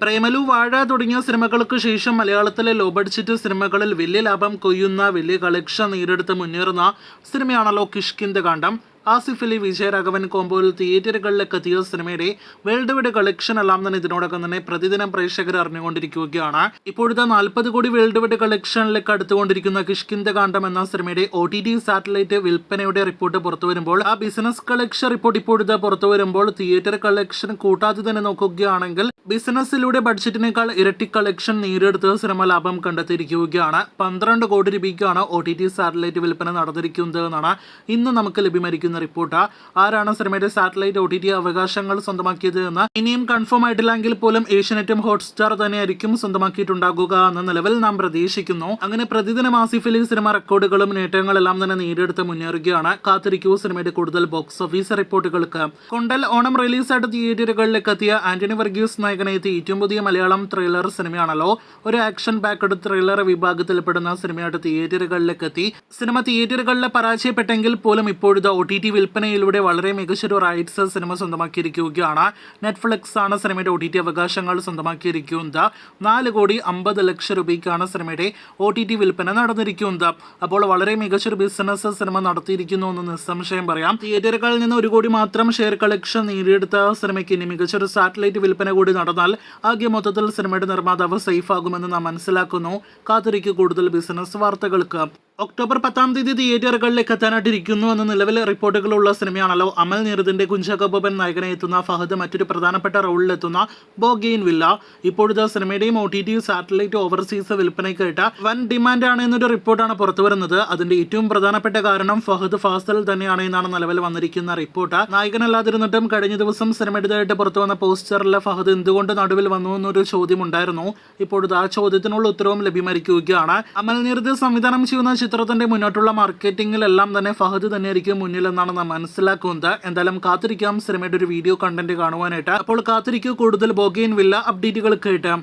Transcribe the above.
പ്രേമലു, വാഴ തുടങ്ങിയ സിനിമകൾക്ക് ശേഷം മലയാളത്തിലെ ലോ ബഡ്ജറ്റ് സിനിമകളിൽ വലിയ ലാഭം കൊയ്യുന്ന വലിയ കളക്ഷൻ നേടിയെടുത്ത് മുന്നേറുന്ന സിനിമയാണല്ലോ കിഷ്കിന്ധ്യകാണ്ഡം. ആസിഫ് അലി, വിജയരാഘവൻ കോമ്പോയിൽ തിയേറ്ററുകളിലേക്ക് എത്തിയ സിനിമയുടെ വേൾഡ് വൈഡ് കളക്ഷൻ എല്ലാം തന്നെ ഇതിനോടകം തന്നെ പ്രതിദിനം പ്രേക്ഷകർ അറിഞ്ഞുകൊണ്ടിരിക്കുകയാണ്. ഇപ്പോഴത്തെ 40 കോടി വേൾഡ് വൈഡ് കളക്ഷനിലേക്ക് അടുത്തുകൊണ്ടിരിക്കുന്ന കിഷ്കിന്ധ്യകാണ്ഡം എന്ന സിനിമയുടെ OTT സാറ്റലൈറ്റ് വിൽപ്പനയുടെ റിപ്പോർട്ട് പുറത്തു വരുമ്പോൾ, ആ ബിസിനസ് കളക്ഷൻ റിപ്പോർട്ട് ഇപ്പോഴത്തെ പുറത്തു വരുമ്പോൾ തിയേറ്റർ കളക്ഷൻ കൂട്ടാതെ തന്നെ നോക്കുകയാണെങ്കിൽ ബിസിനസ്സിലൂടെ ബഡ്ജറ്റിനേക്കാൾ ഇരട്ടി കളക്ഷൻ നേടിയെടുത്ത് സിനിമ ലാഭം കണ്ടെത്തിയിരിക്കുകയാണ്. 12 കോടി രൂപയ്ക്കാണ് OTT സാറ്റലൈറ്റ് വിൽപ്പന നടന്നിരിക്കുന്നത് എന്നാണ് ഇന്ന് നമുക്ക് ലഭ്യമായിരിക്കുന്നത് റിപ്പോർട്ട്. ആരാണ് സിനിമയുടെ സാറ്റലൈറ്റ് OTT അവകാശങ്ങൾ സ്വന്തമാക്കിയത് എന്ന് ഇനിയും കൺഫേം ആയിട്ടില്ലെങ്കിൽ പോലും ഏഷ്യാനെറ്റും ഹോട്ട്സ്റ്റാർ തന്നെയായിരിക്കും സ്വന്തമാക്കിയിട്ടുണ്ടാകുക എന്ന നിലവിൽ നാം പ്രതീക്ഷിക്കുന്നു. അങ്ങനെ പ്രതിദിനം ആസിഫ് അലി സിനിമ റെക്കോർഡുകളും നേട്ടങ്ങളെല്ലാം തന്നെ നേടിയെടുത്ത് മുന്നേറുകയാണ്. കാത്തിരിക്കൂ സിനിമയുടെ കൂടുതൽ ബോക്സ് ഓഫീസ് റിപ്പോർട്ടുകൾക്ക്. കൊണ്ടൽ ഓണം റിലീസായിട്ട് തിയേറ്ററുകളിലേക്ക് എത്തിയ ആന്റണി വർഗീസ് നായകനെ എത്തി ഏറ്റവും പുതിയ മലയാളം ത്രില്ലർ സിനിമയാണല്ലോ. ഒരു ആക്ഷൻ പാക്കഡ് ത്രില്ലർ വിഭാഗത്തിൽപ്പെടുന്ന സിനിമയായിട്ട് തിയേറ്ററുകളിലേക്ക് എത്തി. സിനിമ തിയേറ്ററുകളിൽ പരാജയപ്പെട്ടെങ്കിൽ പോലും ഇപ്പോഴത്തെ OTT വിൽപ്പനയിലൂടെ വളരെ മികച്ചൊരു റൈറ്റ്സ് സിനിമ സ്വന്തമാക്കിയിരിക്കുകയാണ്. നെറ്റ്ഫ്ലിക്സ് ആണ് സിനിമയുടെ OTT അവകാശങ്ങൾ സ്വന്തമാക്കിയിരിക്കുന്നത്. 4 കോടി 50 ലക്ഷം രൂപയ്ക്കാണ് സിനിമയുടെ OTT വിൽപ്പന നടന്നിരിക്കുന്നത്. അപ്പോൾ വളരെ മികച്ചൊരു ബിസിനസ് സിനിമ നടത്തിയിരിക്കുന്നു എന്ന് നിസ്സംശയം പറയാം. തിയേറ്ററുകളിൽ നിന്ന് 1 കോടി മാത്രം ഷെയർ കളക്ഷൻ നേടിയെടുത്ത സിനിമയ്ക്ക് ഇനി മികച്ചൊരു സാറ്റലൈറ്റ് വിൽപ്പന കൂടി നടന്നാൽ ആകെ മൊത്തത്തിൽ സിനിമയുടെ നിർമ്മാതാവ് സേഫ് ആകുമെന്ന് നാം മനസ്സിലാക്കുന്നു. കാത്തിരിക്കൂ കൂടുതൽ ബിസിനസ് വാർത്തകൾക്ക്. ഒക്ടോബർ 10-ാം തീയതി തിയേറ്ററുകളിലേക്ക് എത്താനായിട്ടിരിക്കുന്നു എന്ന നിലവിൽ റിപ്പോർട്ടുകളുള്ള സിനിമയാണല്ലോ അമൽ നീരദിന്റെ കുഞ്ചാക്കോ ബോബൻ നായകനെ എത്തുന്ന ഫഹദ് മറ്റൊരു പ്രധാനപ്പെട്ട റോളിലെത്തുന്ന ബോഗെയിൻവില്ല. ഇപ്പോഴത്തെ സിനിമയുടെയും OTT സാറ്റലൈറ്റ് ഓവർസീസ് വിൽപ്പനയ്ക്കായിട്ട് വൻ ഡിമാൻഡ് ആണ് എന്നൊരു റിപ്പോർട്ടാണ് പുറത്തു വരുന്നത്. അതിന്റെ ഏറ്റവും പ്രധാനപ്പെട്ട കാരണം ഫഹദ് ഫാസിൽ തന്നെയാണ് എന്നാണ് നിലവിൽ വന്നിരിക്കുന്ന റിപ്പോർട്ട്. നായകനല്ലാതിരുന്നിട്ടും കഴിഞ്ഞ ദിവസം സിനിമയുടേതായിട്ട് പുറത്തു വന്ന പോസ്റ്ററിൽ ഫഹദ് എന്തുകൊണ്ട് നടുവിൽ വന്നു എന്നൊരു ചോദ്യം ഉണ്ടായിരുന്നു. ഇപ്പോഴത്തെ ആ ചോദ്യത്തിനുള്ള ഉത്തരവും ലഭ്യമായിരിക്കുകയാണ്. അമൽ നീരദ് സംവിധാനം ചെയ്യുന്ന ചിത്രത്തിന്റെ മുന്നോട്ടുള്ള മാർക്കറ്റിംഗിലെല്ലാം തന്നെ ഫഹദ് തന്നെയായിരിക്കും മുന്നിൽ എന്നാണ് നാം മനസ്സിലാക്കുന്നത്. എന്തായാലും കാത്തിരിക്കാം സിനിമയുടെ ഒരു വീഡിയോ കണ്ടന്റ് കാണുവാനായിട്ട്. അപ്പോൾ കാത്തിരിക്കൂ കൂടുതൽ ബോഗെയിൻവില്ല അപ്ഡേറ്റുകൾ കേട്ട്.